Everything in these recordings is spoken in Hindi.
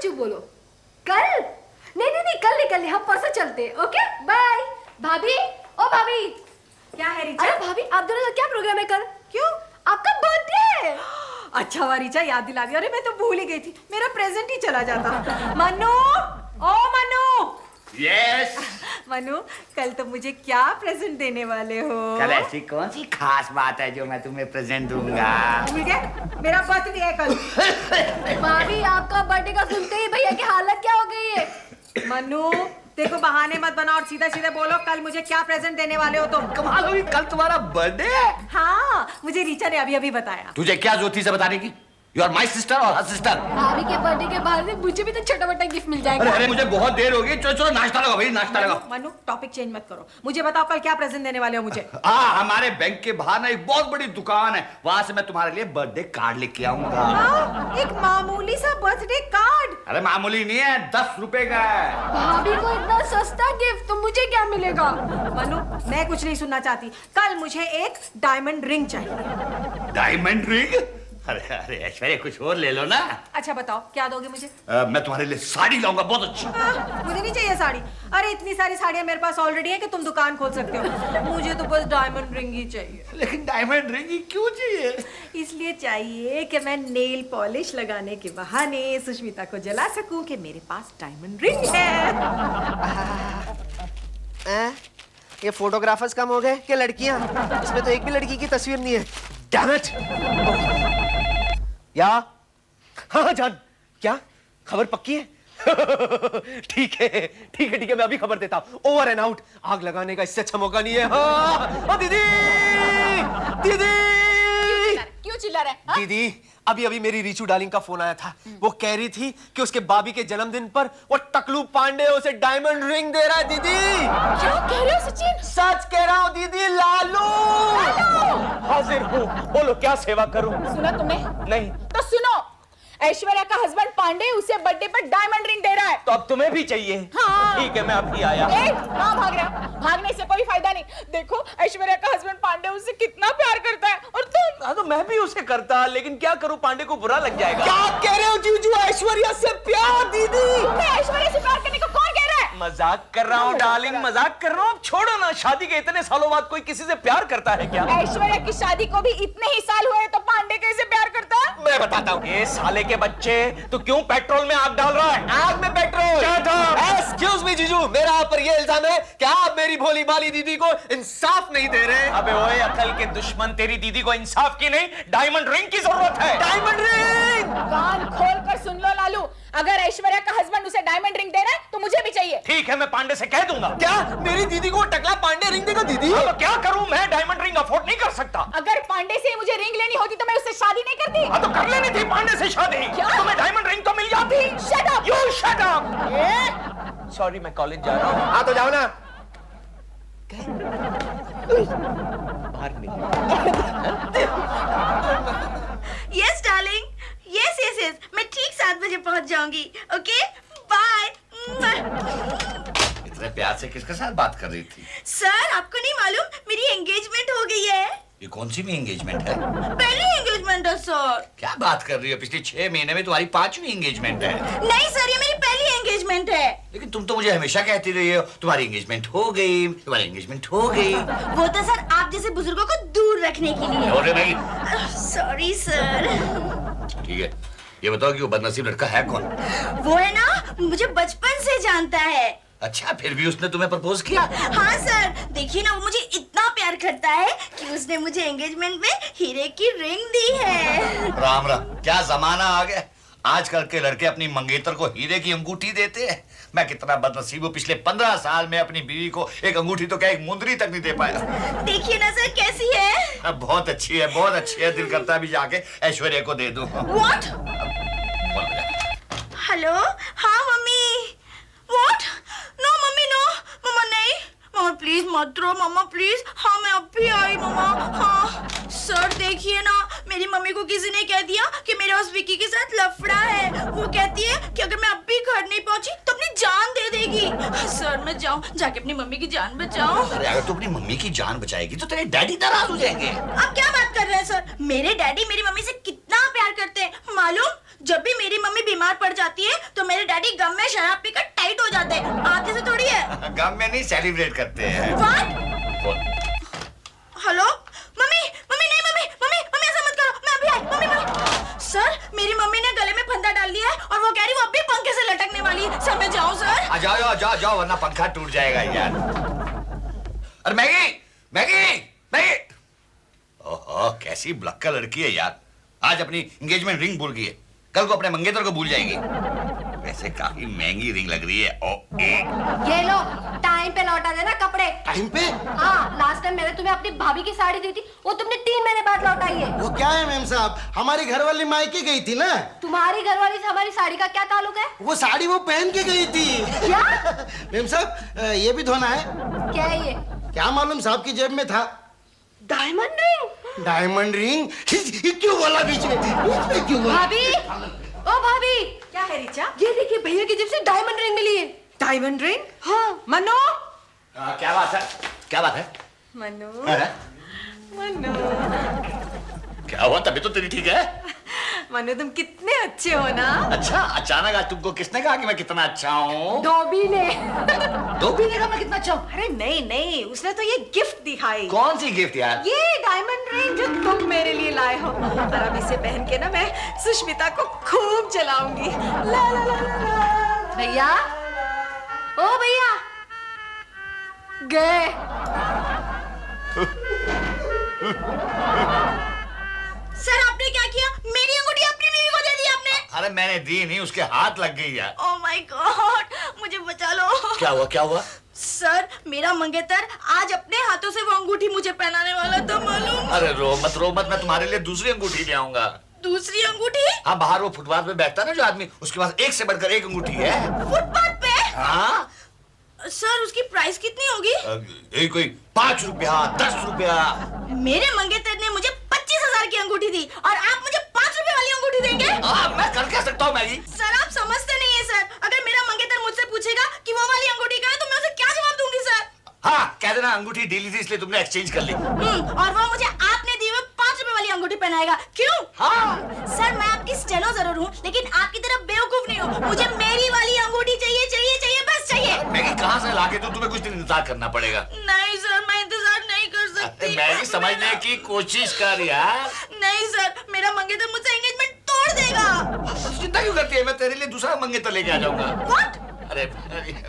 चुप बोलो। कल नहीं कल हम परसों चलते। Okay bye. भाभी, ओ भाभी। क्या है रिचा? अरे भाभी, आप दोनों का क्या प्रोग्राम है कल? क्यों? आपका बर्थडे है। अच्छा हुआ रिचा याद दिला दी। अरे मैं तो भूल ही गई थी, मेरा प्रेजेंट ही चला जाता। मनु, ओ मनु। यस। मनु, कल तुम मुझे क्या प्रेजेंट देने वाले हो? कल ऐसी कौन सी खास बात है जो मैं तुम्हें प्रेजेंट दूंगा? भूल गए? मेरा बर्थडे है कल। भाभी, आपका बर्थडे का सुनते ही भैया की हालत क्या हो गई है? मनु, देखो बहाने मत बनाओ और सीधा सीधा बोलो कल मुझे क्या प्रेजेंट देने वाले हो तुम? कमाल हुई, कल तुम्हारा बर्थडे है? हाँ, मुझे रिचा ने अभी अभी बताया। तुझे क्या जरूरत थी से बताने की? यू आर माई सिस्टर और हर सिस्टर। भाभी के बर्थडे के बाद में मुझे भी तो छोटा मोटा गिफ्ट मिल जाएगा। अरे मुझे बहुत देर हो गई, चलो चलो नाश्ता लगाओ भाई, नाश्ता लगाओ। मनु, टॉपिक चेंज मत करो। मुझे बताओ कल क्या प्रेजेंट देने वाले हो मुझे? हमारे बैंक के बाहर ना एक बहुत बड़ी दुकान है, वहां से मैं तुम्हारे लिए बर्थडे कार्ड लेके आऊंगा। एक मामूली सा बर्थडे कार्ड? अरे मामूली नहीं है, 10 रुपए का है। भाभी को इतना सस्ता गिफ्ट तो मुझे क्या मिलेगा? मनु, मैं कुछ नहीं सुनना चाहती। कल मुझे एक डायमंड रिंग चाहिए। Diamond ring? अरे अरे ऐश्वर्या, कुछ और ले लो ना। अच्छा बताओ क्या दोगे मुझे? मैं तुम्हारे लिए साड़ी लाऊंगा, बहुत अच्छी। मुझे नहीं चाहिए साड़ी। अरे इतनी सारी साड़ियां मेरे पास ऑलरेडी है कि तुम दुकान खोल सकते हो। मुझे तो बस डायमंड रिंग ही चाहिए। लेकिन डायमंड रिंग ही क्यों चाहिए? इसलिए चाहिए कि मैं नेल पॉलिश लगाने के बहाने सुष्मिता को जला सकूं कि मेरे पास डायमंड रिंग है। ये फोटोग्राफर्स कम हो गए कि लड़कियां? इसमें तो एक भी लड़की की तस्वीर नहीं है। Damn it! या हाँ जान, क्या खबर पक्की है? ठीक है ठीक है ठीक है, मैं अभी खबर देता हूँ। Over and out. आग लगाने का इससे अच्छा मौका नहीं है। हाँ दीदी, दीदी क्यों चिल्ला रहे हैं? दीदी, अभी अभी मेरी रीचू डार्लिंग का फोन आया था। वो कह रही थी कि उसके बाबी के जन्मदिन पर वो टकलू पांडे उसे डायमंड रिंग दे रहा है। दीदी क्या कह रहे हो सचिन? सच कह रहा हूँ दीदी। लालू हाजिर हूँ, बोलो क्या सेवा करूँ? सुना तुमने? नहीं तो सुनो, ऐश्वर्या का हस्बैंड पांडे उसे बर्थडे पर डायमंड रिंग दे रहा है। तो अब तुम्हें भी चाहिए? हाँ। ठीक है, मैं अभी आया। कहाँ भाग रहा है? भागने से कोई फायदा नहीं। देखो ऐश्वर्या का हस्बैंड पांडे उससे कितना प्यार करता है और तुम। हाँ तो मैं भी उसे करता, लेकिन क्या करूँ, पांडे को बुरा लग जाएगा। क्या कह रहे हो जीजू? ऐश्वर्या से प्यार? दीदी तुम्हें ऐश्वर्या से प्यार करने को कौन कह रहा है? मजाक कर रहा हूँ डार्लिंग, मजाक कर रहा हूँ। छोड़ो ना, शादी के इतने सालों बाद कोई किसी से प्यार करता है क्या? ऐश्वर्या की शादी को भी इतने ही साल हुए तो पांडे कैसे प्यार करता है? मैं बताता हूँ। ये साले के बच्चे, तो क्यों पेट्रोल में आग डाल रहा है? आग में पेट्रोल? एक्सक्यूज मी जीजू, मेरा आप पर ये इल्जाम है कि आप मेरी भोली भाली दीदी को इंसाफ नहीं दे रहे। अबे ओए अकल के दुश्मन, तेरी दीदी को इंसाफ की नहीं, डायमंड रिंग की जरूरत है। Diamond ring! कान खोल कर सुन लो लालू, अगर ऐश्वर्या का हस्बैंड उसे डायमंड रिंग दे रहा है तो मुझे भी चाहिए। ठीक है, मैं पांडे से कह दूंगा। क्या मेरी दीदी को टकला पांडे रिंग देगा? दीदी तो क्या करूं, मैं डायमंड रिंग अफोर्ड नहीं कर सकता। अगर पांडे से मुझे रिंग लेनी होती तो मैं उससे शादी नहीं करती। हाँ तो कर लेनी थी पांडे से शादी। क्या? तुम्हें डायमंड रिंग तो मिल जाती। Shut up! You shut up! Sorry, मैं कॉलेज जा रहा हूँ। हाँ तो जाओ ना। बाहर yes darling, yes yes yes, मैं ठीक 7 बजे पहुंच जाऊंगी। Okay bye. इतने प्यार से किसके साथ बात कर रही थी? सर आपको नहीं मालूम, मेरी एंगेजमेंट हो गई है। ये कौन सी भी एंगेजमेंट है? पहली एंगेजमेंट है सर। क्या बात कर रही हो? पिछले 6 महीने में तुम्हारी 5वीं एंगेजमेंट है। नहीं सर, ये मेरी पहली एंगेजमेंट है। लेकिन तुम तो मुझे हमेशा कहती रही हो तुम्हारी एंगेजमेंट हो गई, तुम्हारी एंगेजमेंट हो गई। वो तो सर आप जैसे बुजुर्गों को दूर रखने के लिए। अरे नहीं। Sorry sir. ठीक है, ये बताओ कि वो बदनसीब लड़का है कौन? वो है ना, मुझे बचपन से जानता है। अच्छा, फिर भी उसने तुम्हें प्रपोज किया? हाँ सर, देखिए ना, वो मुझे इतना प्यार करता है कि उसने मुझे एंगेजमेंट में हीरे की रिंग दी है। राम राम, क्या जमाना आ गया। आजकल के लड़के अपनी मंगेतर को हीरे की अंगूठी देते हैं। मैं कितना बदनसीब हूँ, पिछले 15 साल में अपनी बीवी को एक अंगूठी तो क्या, एक मुंदरी तक नहीं दे पाया। देखिए ना सर कैसी है। बहुत अच्छी है, बहुत अच्छी है। दिल करता है अभी जाके ऐश्वर्या को दे दूं। What? हेलो, हाँ mummy. What? No mummy no, mamma नहीं, मम्मा प्लीज मत रो, मम्मा प्लीज। हाँ मैं अब भी आई मम्मा। हाँ सर देखिए ना, मेरी मम्मी को किसी ने कह दिया कि मेरे पास विकी के साथ लफड़ा है। वो कहती है कि अगर मैं अब भी घर नहीं पहुंची तो अपनी जान दे देगी। सर मैं जाऊं, जाके अपनी मम्मी की जान बचाऊं। अरे अगर तू अपनी मम्मी की जान बचाएगी तो तेरे डैडी नाराज हो जाएंगे। आप क्या बात कर रहे हैं सर? मेरे डैडी मेरी मम्मी से कितना प्यार करते हैं मालूम? जब भी मेरी मम्मी बीमार पड़ जाती है तो मेरे डैडी गम में शराब पीकर टाइट हो जाते हैं। आप जैसे थोड़ी है। गम में नहीं सेलिब्रेट करते हैं। हेलो मम्मी, मम्मी नहीं, मम्मी मम्मी मम्मी ऐसा मत करो, मैं अभी आई। मम्मी मम्मी सर, मेरी मम्मी ने गले में फंदा डाल दिया है और वो कह रही वो अभी पंखे से लटकने वाली है। सर मैं जाऊं सर? जाओ जाओ जाओ वरना पंखा टूट जाएगा यार। अरे मैगी मैगी मैगी, ओहो कैसी ब्लक्का लड़की है यार। आज अपनी एंगेजमेंट रिंग भूल गई है, कल को अपने मंगेतर को भूल जाएगी। वैसे काफी महंगी रिंग लग रही है। ये लो, टाइम पे लौटा देना कपड़े। टाइम पे? हाँ, लास्ट टाइम मैंने तुम्हें अपनी भाभी की साड़ी दी थी, वो तुमने 3 महीने बाद लौटाई है। वो क्या है मेम साहब, हमारी घरवाली मायके गई थी ना। तुम्हारी घरवाली से हमारी साड़ी का क्या ताल्लुक है? वो साड़ी वो पहन के गई थी। क्या? मेम साहब ये भी धोना है। क्या है ये? क्या मालूम, साहब की जेब में था। Diamond ring? Diamond ring? क्यों बोला बीच में क्यों बोला? भाभी, ओ भाभी, क्या है रिचा? ये देखिए भैया की जेब से डायमंड रिंग मिली है। Diamond ring? हाँ। मनु, क्या बात है, क्या बात है? मनु, है? मनु, क्या हुआ, तभी तो तेरी ठीक है? मनु तुम कितने अच्छे हो ना। अच्छा, अचानक आज तुमको किसने कहा कि मैं कितना अच्छा हूँ? धोबी ने। धोबी ने कहा मैं कितना अच्छा हूँ? अरे नहीं नहीं, उसने तो ये गिफ्ट दिखाई। कौन सी गिफ्ट यार? ये डायमंड रिंग जो तुम मेरे लिए लाए हो। और अब इसे पहन के ना मैं सुष्मिता को खूब चलाऊंगी। ला ला ला ला ला। भैया, ओ भैया, गए। सर आपने क्या किया? मेरी अंगूठी अपनी बीवी को दे दी आपने? अरे मैंने दी नहीं, उसके हाथ लग गई यार। ओह माय गॉड, मुझे बचा लो। क्या हुआ, क्या हुआ? सर मेरा मंगेतर आज अपने हाथों से वो अंगूठी मुझे पहनाने वाला था, मालूम? अरे रो मत, मैं तुम्हारे लिए दूसरी अंगूठी ले आऊंगा। दूसरी अंगूठी? हाँ, बाहर वो फुटपाथ पे बैठता है ना जो आदमी, उसके पास एक से बढ़कर एक अंगूठी है। फुटपाथ पे? हाँ सर उसकी प्राइस कितनी होगी? कोई 5 रुपया 10 रुपया। मेरे मंगेतर ने मुझे 25,000 की अंगूठी दी और आप मुझे 5 रुपए वाली अंगूठी देंगे? मैं कर क्या सकता हूँ मैगी? सर आप समझते नहीं है सर, अगर मेरा मंगेतर मुझसे पूछेगा कि वो वाली अंगूठी कहाँ है तो मैं उसे क्या जवाब दूंगी सर? हाँ, कह देना अंगूठी डीली थी इसलिए तुमने एक्सचेंज कर ली। और वो मुझे आपने दी हुई 5 रुपए वाली अंगूठी पहनाएगा, क्यों? हाँ सर मैं आपकी स्टेनो जरूर हूँ लेकिन आपकी तरह बेवकूफ नहीं हूँ। मुझे मेरी वाली अंगूठी चाहिए चाहिए चाहिए, बस चाहिए। मैगी कहाँ से लाके दूं? तुम्हें कुछ दिन इंतजार करना पड़ेगा। नहीं सर, मैं इंतजार नहीं कर सकती। मैगी समझने की कोशिश कर यार। नहीं सर, मेरा मंगेतर मुझसे एंगेजमेंट तोड़ देगा। चिंता क्यों करती है, मैं तेरे लिए दूसरा मंगेतर लेके आ जाऊंगा। What? अरे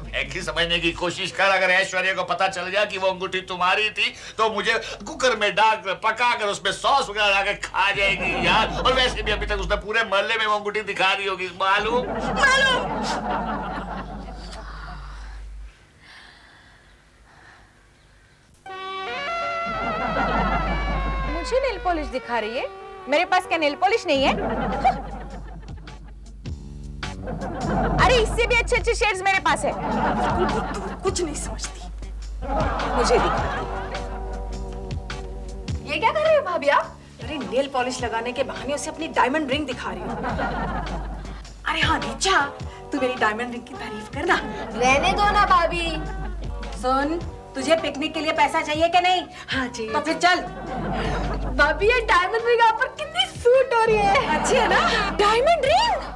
मैगी समझने की कोशिश कर, अगर ऐश्वर्या को पता चल गया कि वो अंगूठी तुम्हारी थी तो मुझे कुकर में डाल कर पका कर उसमें सॉस वगैरह डालकर खा जाएगी यार। और वैसे भी अभी तक उसने पूरे मोहल्ले में वो अंगूठी दिखा दी होगी, मालूम? मुझे नेल पॉलिश दिखा रही है? मेरे पास क्या नेल पॉलिश नहीं है? अरे इससे भी अच्छे अच्छे शेड्स मेरे पास है। कुछ नहीं समझती। मुझे दिखा। ये क्या कर रहे हो भाभी आप? अरे नेल पॉलिश लगाने के बहाने उसे अपनी डायमंड रिंग दिखा रही हूँ। अरे हाँ रिचा, तू मेरी डायमंड रिंग की तारीफ करना। रहने दो ना भाभी। सुन, तुझे पिकनिक के लिए पैसा चाहिए कि नहीं? हाँ चाहिए। तो फिर चल। भाभी ये डायमंड रिंग आप पर कितनी सूट हो रही है। अच्छी है ना? Diamond ring?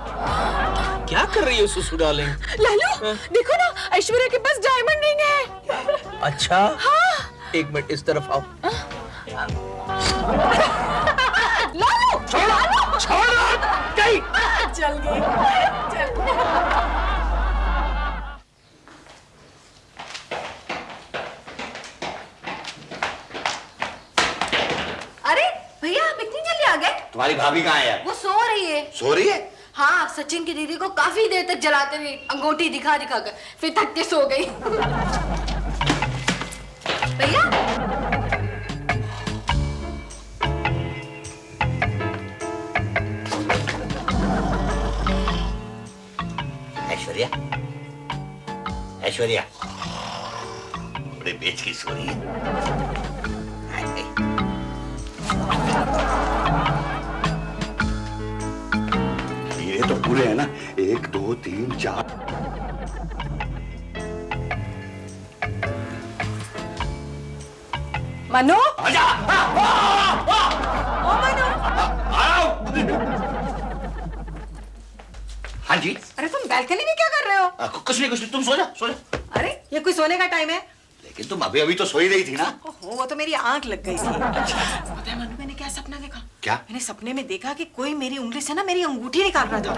क्या कर रही हो सुसु डार्लिंग? लालू देखो ना, ऐश्वर्या के पास डायमंड रिंग है। अच्छा हाँ। एक मिनट इस तरफ आओ। लालू छोड़ो गई। चल गई। अरे भैया आप इतनी जल्दी आ गए? तुम्हारी भाभी कहाँ है यार? वो सो रही है। सो रही है? हाँ, सचिन की दीदी को काफी देर तक जलाते हुए अंगूठी दिखा दिखा कर फिर थक के सो गई। भैया ऐश्वर्या, ऐश्वर्या बड़े बेच की सो रही है। ये तो पूरे है ना, 1 2 3 4। मनु, आजा! ओ मनु, हाँ जी। अरे तुम बालकनी में क्या कर रहे हो? कुछ नहीं, तुम सो जा। अरे ये कोई सोने का टाइम है? लेकिन तुम अभी तो सो ही रही थी ना। ओहो, वो तो मेरी आंख लग गई थी। पता है मनु, मैंने क्या सपना देखा? क्या? मैंने सपने में देखा कि कोई मेरी उंगली से ना मेरी अंगूठी निकाल रहा था।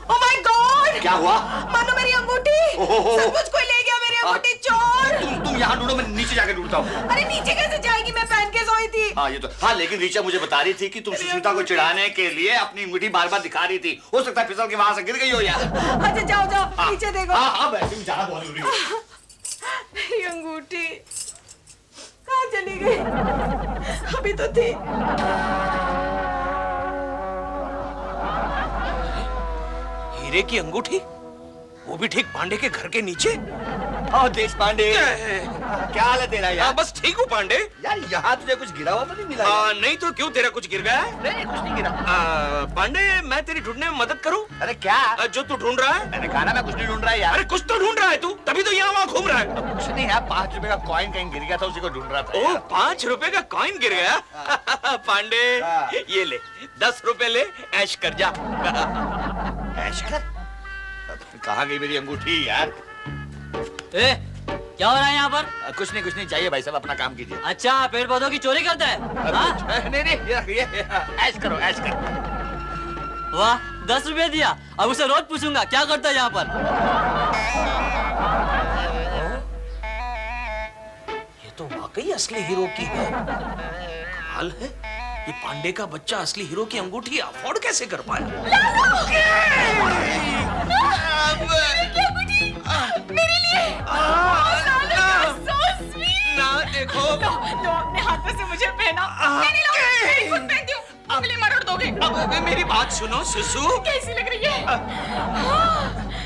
Oh my God! क्या हुआ? मनु, मेरी अंगूठी! सब कुछ कोई ले गया, मेरी अंगूठी चोर! तुम यहाँ ढूंढो, मैं नीचे जाके ढूंढता हूँ। अरे नीचे कैसे जाएगी, मैं पहन के सोई थी। हाँ ये तो हाँ, लेकिन रीचा मुझे बता रही थी कि तुम सुष्मिता को चिढ़ाने के लिए अपनी अंगूठी बार बार दिखा रही थी। हो सकता है फिसल के वहां से गिर गई हो यार। अच्छा जाओ नीचे देखो। हाँ वैसे भी जाना बहुत जरूरी है। मेरी अंगूठी कहाँ चली गई? अभी तो थी। हीरे की अंगूठी, वो भी ठीक पांडे के घर के नीचे। देश पांडे, क्या हाल है तेरा यार? बस ठीक हूँ पांडे। यार यहाँ तुझे कुछ गिरा हुआ तो नहीं मिला? नहीं तो क्यों, तेरा कुछ गिर गया है? नहीं कुछ नहीं गिरा। पांडे, मैं तेरी ढूंढने में मदद करूं? अरे क्या? जो तू ढूंढ रहा है? मैंने कहा ना मैं कुछ नहीं ढूंढ रहा यार। अरे कुछ तो ढूंढ रहा है तू, तभी तो यहाँ वहाँ घूम रहा है। कुछ नहीं यार, 5 रुपए का कॉइन कहीं गिर गया था, उसी को ढूंढ रहा था। ओह, 5 रुपए का कॉइन गिर गया? पांडे ये ले, 10 रुपए ले, ऐश कर जा। ऐश कर? कहाँ गई मेरी अंगूठी यार? क्या हो रहा है यहाँ पर? कुछ नहीं चाहिए भाई साहब, अपना काम कीजिए। अच्छा, पेड़ पौधों की चोरी करता है? हाँ? नहीं ये ऐश करो, ऐश करो। वाह, 10 रुपए दिया। अब उसे रोज पूछूंगा क्या करता है यहाँ पर। ये तो वाकई असली हीरो की है। कमाल है, ये पांडे का बच्चा असली हीरो की अंगूठी अफोर्ड कैसे कर पाया? मेरे लिए ना देखो, लो अपने हाथों से मुझे पहना। नहीं लो, मैं खुद पहनती हूँ। उंगली मरोड़ दोगे? अब मेरी बात सुनो सुसु। कैसी लग रही है?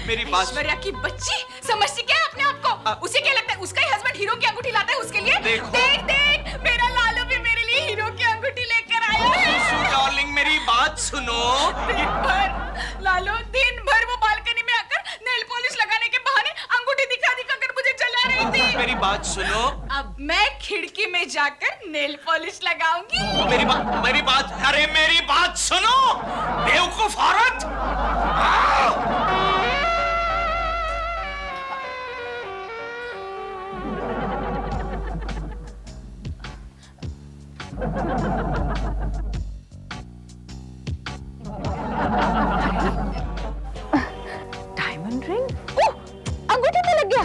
मेरी बात। ऐश्वर्या की बच्ची समझती क्या है अपने आप को? उसे क्या लगता है उसका ही हस्बैंड हीरो की अंगूठी लाता है उसके लिए? देखो। देख मेरा लालू भी मेरे लिए हीरो की अंगूठी लेकर आया है। सुसु डार्लिंग, मेरी बात सुनो। दिन भर वो बालकनी में आकर नेल पॉलिश लगाने के बहाने अंगूठी दिखा कर मुझे जला रही थी। मेरी बात सुनो। अब मैं खिड़की में जाकर नेल पॉलिश लगाऊंगी। मेरी बात, अरे मेरी बात सुनो बेवकूफ औरत। Diamond ring? ओह, अंगूठी में लग गया।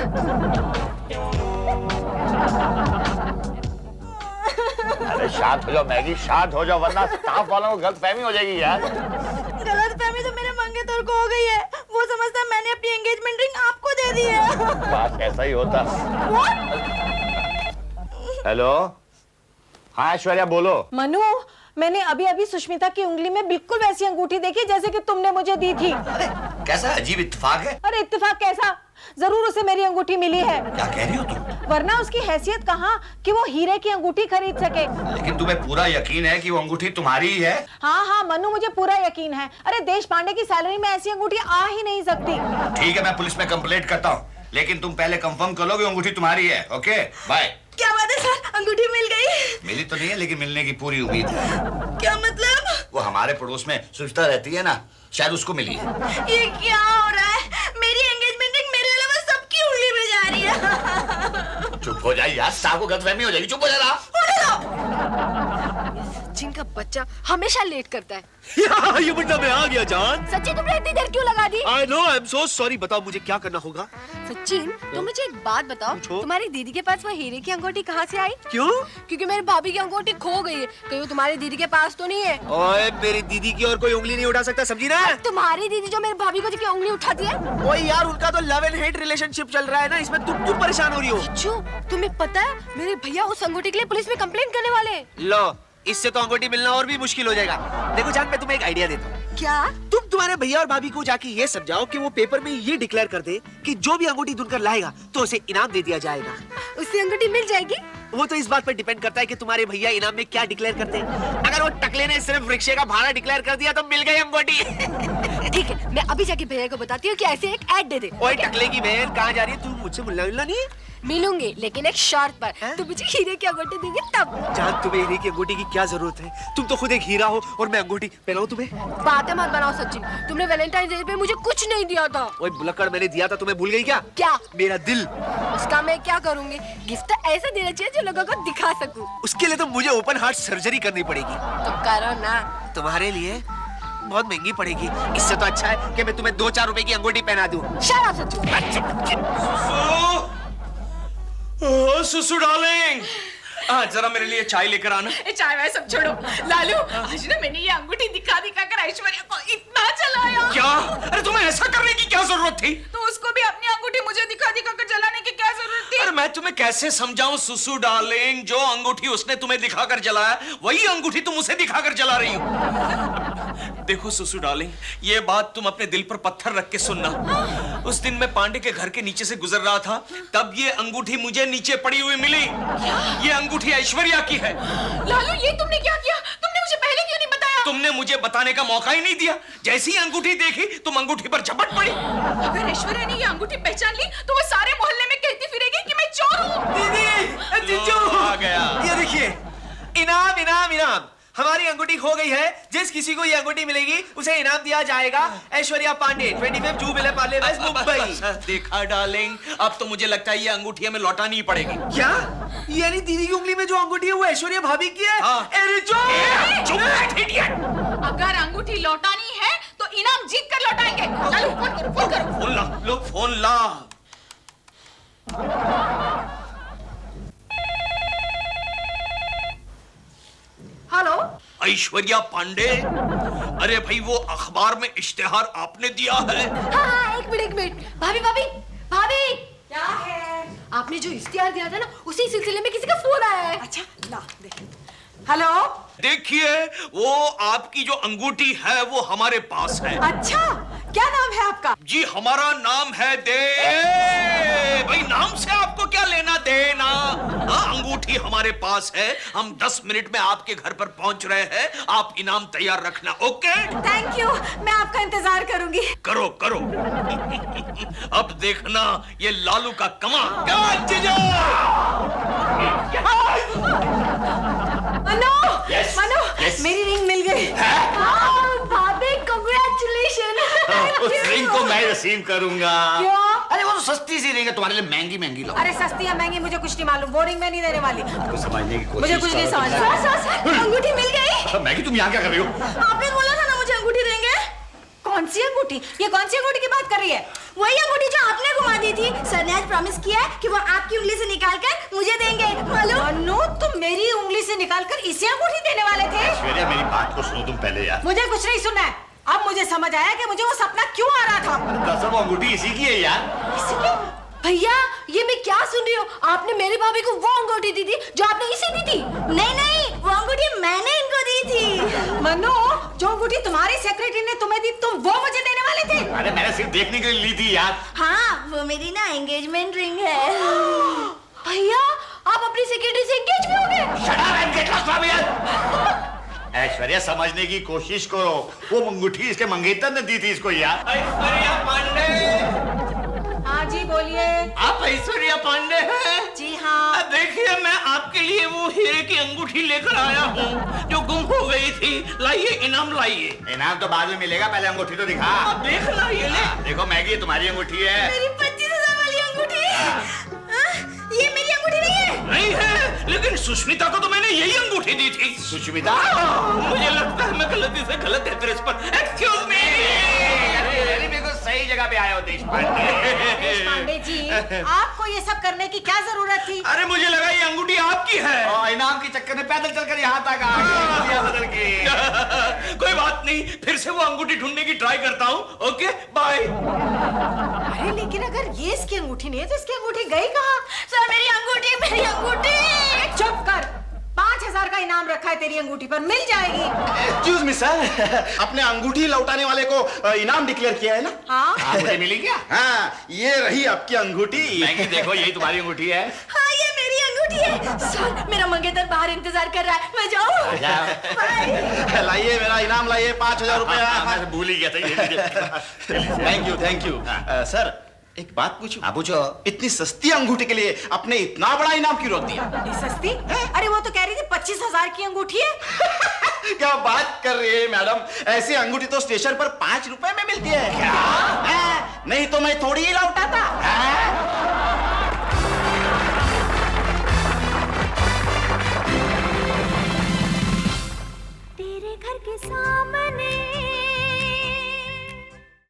अरे शांत हो जाओ मैगी, शांत हो जाओ, वरना स्टाफ वालों को गलतफहमी हो जाएगी यार। गलतफहमी तो मेरे मंगेतर को हो गई है। वो समझता है मैंने अपनी एंगेजमेंट रिंग आपको दे दी है। बात ऐसा ही होता। हेलो, हाँ ऐश्वर्या बोलो। मनु, मैंने अभी अभी सुष्मिता की उंगली में बिल्कुल वैसी अंगूठी देखी जैसे कि तुमने मुझे दी थी। अरे कैसा अजीब इत्तेफाक है। अरे इत्तेफाक कैसा, जरूर उसे मेरी अंगूठी मिली है। क्या कह रही हो तुम? वरना उसकी हैसियत कहाँ कि वो हीरे की अंगूठी खरीद सके। लेकिन तुम्हें पूरा यकीन है कि वो अंगूठी तुम्हारी ही है? हाँ मनु, मुझे पूरा यकीन है। अरे देश पांडे की सैलरी में ऐसी अंगूठी आ ही नहीं सकती। ठीक है, मैं पुलिस में कंप्लेंट करता हूँ, लेकिन तुम पहले कंफर्म कर लो कि अंगूठी तुम्हारी है। Okay bye. क्या बात है सर, अंगूठी मिल गई? मिली तो नहीं है, लेकिन मिलने की पूरी उम्मीद है। क्या मतलब? वो हमारे पड़ोस में सुष्मिता रहती है ना, शायद उसको मिली है। ये क्या हो रहा है? मेरी एंगेजमेंट रिंग मेरे अलावा सबकी उंगली में जा रही है। चुप हो जाए यार, साहब को गलतफहमी हो जाएगी। चुप हो जा जिनका बच्चा हमेशा लेट करता है। ये बंदा मैं आ गया जान। सच्ची तुमने इतनी देर क्यों लगा दी? I know, I'm so sorry। बताओ मुझे क्या करना होगा? सचिन, तुम मुझे एक बात बताओ, पूछो। तुम्हारी दीदी के पास वो हीरे की अंगूठी कहाँ से आई? क्यों? क्योंकि मेरी भाभी की अंगूठी खो गई है। कहीं वो तुम्हारी दीदी के पास तो नहीं है? ओए, मेरी दीदी की और कोई उंगली नहीं उठा सकता, समझी ना? तुम्हारी दीदी जो मेरी भाभी को जो उंगली उठाती है? ओए यार, उनका तो लव एंड हेट रिलेशनशिप चल रहा है ना, इसमें तुम क्यों परेशान हो रही हो? सच्चू, तुम्हें पता है मेरे भैया उस अंगूठी के लिए पुलिस में कंप्लेंट करने वाले हैं। लो, इससे तो अंगूठी मिलना और भी मुश्किल हो जाएगा। देखो जान, मैं तुम्हें एक आइडिया देता हूँ। क्या? तुम तुम्हारे भैया और भाभी को जाके ये समझाओ कि वो पेपर में ये डिक्लेयर कर दे कि जो भी अंगूठी ढूंढकर लाएगा तो उसे इनाम दे दिया जाएगा। उससे अंगूठी मिल जाएगी? वो तो इस बात पर डिपेंड करता है कि तुम्हारे भैया इनाम में क्या डिक्लेयर करते हैं। अगर वो टकले ने सिर्फ रिक्शे का भाड़ा डिक्लेयर कर दिया तो मिल गई अंगूठी। ठीक है, मैं अभी जाके भैया को बताती हूँ कि ऐसे एक ऐड दे दे। ओए टकले की बहन कहाँ जा रही है तू? मुझसे मिलना नहीं? मिलूंगी, लेकिन एक शर्त पर। तू मुझे हीरे की अंगूठी देगी तब। जान, तुम्हें हीरे की अंगूठी की क्या जरूरत है? तुम तो खुद एक हीरा हो और मैं अंगूठी पहनाऊं तुम्हें? बातें मत बनाओ सचिन, तुमने वैलेंटाइन डे पे मुझे कुछ नहीं दिया था। ओए बुलक्कड़, मैंने दिया था, तुम्हें भूल गई क्या? क्या? मेरा दिल। उसका मैं क्या करूंगी? गिफ्ट तो ऐसा देना चाहिए जो लोगों को दिखा सकूं। उसके लिए तो मुझे ओपन हार्ट सर्जरी करनी पड़ेगी। तो करो ना। तुम्हारे लिए बहुत महंगी पड़ेगी। इससे तो अच्छा है कि मैं तुम्हें 2-4 रुपए की अंगूठी पहना दूं। Shut up Sachin. सुसु डार्लिंग, जरा मेरे लिए चाय लेकर आना। चाय वाय सब छोड़ो। लालू, आज ना मैंने ये अंगूठी दिखा दिखा कर ऐश्वर्या को इतना चलाया। क्या? अरे तुम्हें ऐसा करने की क्या जरूरत थी? तो उसको भी अपनी अंगूठी मुझे दिखा दिखा कर जलाने की क्या जरूरत थी? अरे मैं तुम्हें कैसे समझाऊं सुसु डार्लिंग, जो अंगूठी उसने तुम्हें दिखाकर जलाया वही अंगूठी तुम उसे दिखाकर जला रही हो। देखो सुसु डार्लिंग, ये बात तुम अपने दिल पर पत्थर रख के सुनना। उस दिन मैं पांडे के घर के नीचे से गुजर रहा था, तब ये अंगूठी मुझे नीचे पड़ी हुई मिली। ये अंगूठी ऐश्वर्या की है। लालू, ये तुमने क्या किया? तुमने मुझे पहले क्यों नहीं बताया? तुमने मुझे बताने का मौका ही नहीं दिया। जैसी ही अंगूठी देखी तुम अंगूठी पर झपट पड़ी। अगर ऐश्वर्या ने ये अंगूठी पहचान ली तो वो सारे मोहल्ले में कहती फिरेगी कि मैं चोर हूँ। दीदी, जीजू, आ गया। ये देखिए, इनाम इनाम इनाम। हमारी अंगूठी खो गई है। जिस किसी को ये अंगूठी मिलेगी उसे इनाम दिया जाएगा। ऐश्वर्या पांडे, 25 जूबिले पार्ले वेस्ट, मुंबई। देखा डार्लिंग, अब तो मुझे लगता है ये अंगूठी हमें लौटानी ही पड़ेगी। क्या? यानी दीदी की उंगली में जो अंगूठी है वो ऐश्वर्या भाभी की है? हाँ। अरे चुप बैठ इडियट। अगर अंगूठी लौटानी है तो इनाम जीत कर लौटाएंगे। लालू, फोन करो, फोन करो। फोन ला, लो फोन ला। हेलो, ऐश्वर्या पांडे? अरे भाई, वो अखबार में इश्तेहार आपने दिया है? हाँ, एक मिनट। भाभी भाभी भाभी, क्या है? आपने जो इश्तिहार दिया था ना, उसी सिलसिले में किसी का फोन आया है। अच्छा, ला देख। हेलो। देखिए, वो आपकी जो अंगूठी है वो हमारे पास है। अच्छा, क्या नाम है आपका? जी, हमारा नाम है दे। भाई, नाम से आपको क्या लेना देना? हाँ, अंगूठी हमारे पास है। हम 10 मिनट में आपके घर पर पहुंच रहे हैं। आप इनाम तैयार रखना। ओके? थैंक यू, मैं आपका इंतजार करूंगी। करो करो। अब देखना ये लालू का कमाल। जीजू! मनो, Yes, मनो, yes. मेरी रिंग मिल गई। भाभी, कांग्रेचुलेशन। उस रिंग को मैं रिसीव करूंगा। क्यों? अरे वो तो सस्ती सी रिंग है, तुम्हारे लिए महंगी महंगी लो। अरे सस्ती या महंगी मुझे कुछ नहीं मालूम, वो रिंग मैं नहीं देने वाली। तो समझने की कोशिश मुझे कुछ नहीं समझ सर, अंगूठी मिल गई। मैगी, तुम यहाँ क्या कर रही हो? आपने बोला था ना मुझे अंगूठी देंगे। कौन सी अंगूठी? ये कौन सी अंगूठी की बात कर रही है? वही अंगूठी जो आपने घुमा दी थी। सर ने आज प्रॉमिस किया है कि वो आपकी उंगली से निकालकर मुझे देंगे। मालूम? अनु, तुम मेरी उंगली से निकालकर इसे अंगूठी देने वाले थे? ऐश्वर्या, मेरी बात को सुनो तुम पहले यार। मुझे कुछ नहीं सुनना है। अब मुझे समझ आया कि मुझे वो सपना क्यों आ रहा था। दरअसल वो अंगूठी इसी की है यार। भैया, ये मैं क्या सुन रही हूँ? आपने मेरी भाभी को वो अंगूठी दी थी जो आपने इसे दी थी। नहीं नहीं, वो अंगूठी मैंने इनको दी थी। मनु, जो अंगूठी तुम्हारी सेक्रेटरी ने तुम्हें दी, तुम वो मुझे देने वाले थे? अरे मैंने सिर्फ देखने के लिए ली थी यार। हाँ, वो मेरी ना एंगेजमेंट रिंग है। भैया, आप अपनी सेक्रेटरी से एंगेज भी हो गए? Shut up and get lost from here! Aishwarya, समझने की कोशिश करो। वो अंगूठी इसके मंगेतर ने दी थी इसको यार। ऐश्वर्या पांडे! हाँ जी, बोलिए। आप ऐश्वर्या पांडे हैं? जी हाँ। देखिए, मैं आपके लिए वो हीरे की अंगूठी लेकर आया हूँ जो गुम हो गई थी। लाइए, इनाम लाइए। इनाम तो बाद में मिलेगा, पहले अंगूठी तो दिखा। आप देखना, ये ले। देखो मैगी, ये तुम्हारी अंगूठी है। मेरी 25,000 वाली अंगूठी। ये मेरी अंगूठी नहीं है। नहीं है, लेकिन सुष्मिता को तो मैंने यही अंगूठी दी थी। सुष्मिता? मुझे लगता है मैं गलती से गलत एड्रेस पर। Excuse me. अरे बिल्कुल सही जगह पे आए हो देशपांडे। पांडे जी, आपको ये सब करने की क्या जरूरत थी? अरे मुझे लगा ये अंगूठी आपकी है। और इनाम के चक्कर में पैदल चलकर यहाँ तक आ गए बदल के। कोई बात नहीं, फिर से वो अंगूठी ढूंढने की ट्राई करता हूँ। Okay, bye. अरे लेकिन अगर ये इसकी अंगूठी नहीं है तो इसकी अंगूठी गई कहाँ? सर, मेरी अंगूठी, मेरी अंगूठी। चुप कर। 5,000 का इनाम रखा है तेरी अंगूठी पर, मिल जाएगी। एक्सक्यूज मी सर, अपने अंगूठी लौटाने वाले को इनाम डिक्लेयर किया है ना? हाँ। मुझे मिली क्या? हाँ, ये रही आपकी अंगूठी। मैगी, देखो यही तुम्हारी अंगूठी है। हाँ, ये मेरी अंगूठी होती है। सर मेरा मंगेतर बाहर इंतजार कर रहा है, मैं जाऊँ? लाइए मेरा इनाम लाइए, 5,000 रुपया। मैं भूल ही गया था ये। थैंक यू सर, एक बात पूछूं? हाँ पूछो। इतनी सस्ती अंगूठी के लिए आपने इतना बड़ा इनाम क्यों रोक दिया? ये सस्ती? अरे वो तो कह रही थी 25,000 की अंगूठी है। क्या बात कर रही है मैडम, ऐसी अंगूठी तो स्टेशन पर 5 रुपए में मिलती है। क्या? नहीं तो मैं थोड़ी ही लौटाता। तेरे घर के सामने